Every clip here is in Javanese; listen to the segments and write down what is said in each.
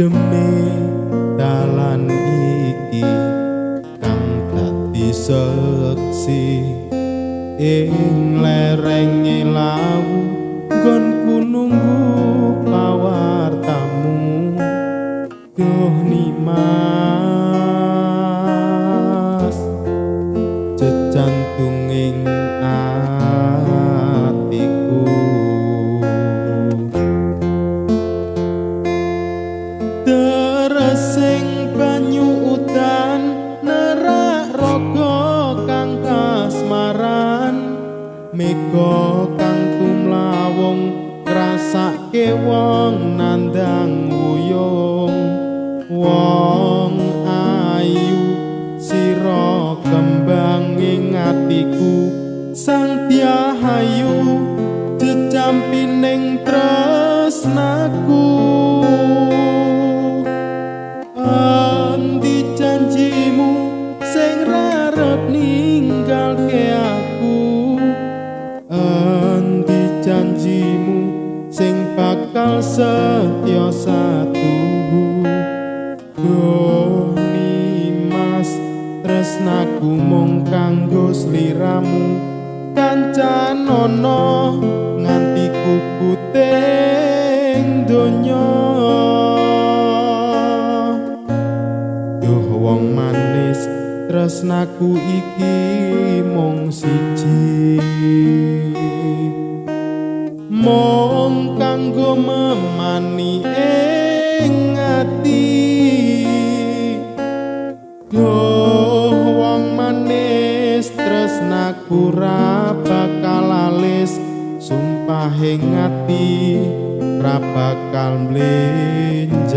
Ademe dalan iki kang dadi seksi ing lerenge lawu nggonku nunggu pawartamu duh nimas jejantunging atiku teresing banyu udan nerak raga kang kasmaran mega kang tumlawung ngrasake wong nandang wuyung wong ayu sira kembanging atiku sang Diahayu jejampining tresnaku endi janjimu sing rarep ninggalke aku endi janjimu sing bakal setya satuhu duh nimas tresnaku mung kanggo sliramu kancanono nganti kukuting donya duh wong manis tresnaku iki mung siji mung kanggo memani ing ati duh wong manis tresnaku ra bakal alis sumpahing ati ra bakal mlenjani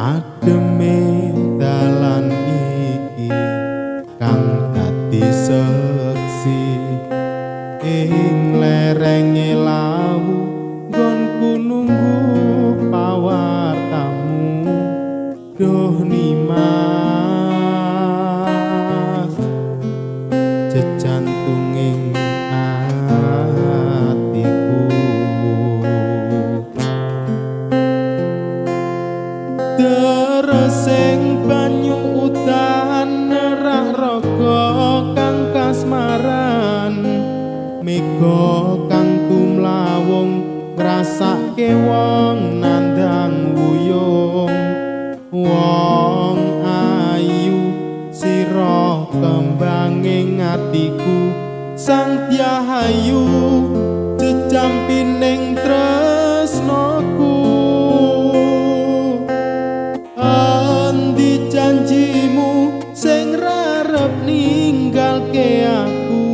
ademe dalan iki kang dadi seksi ing lerenge lawu nggonku nunggu pawartamu duh nimas jejantunging atiku teresing banyu udan nerak raga kang kasmaran mega kang tumlawung ngrasake wong nandang wuyung wong ayu sira kembanging atiku sang Diahayu jejampining tresnaku endi janjimu sing rarep ninggalke aku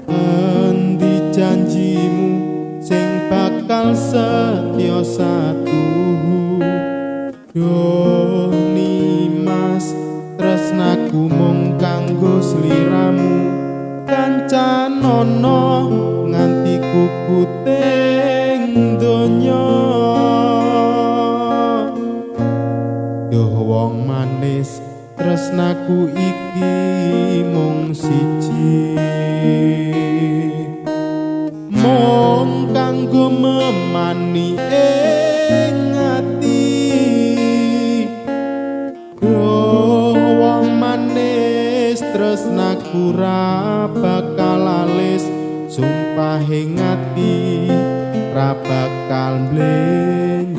endi janjimu sing bakal setya satuhu duh nimas tresnaku mung kanggo sliramu kancanono nganti kukuting donya duh wong manis tresnaku iki mung siji mung kanggo memani ing ati duh wong manis tresnaku ra bakal alis sumpahing ati ra bakal mlenjani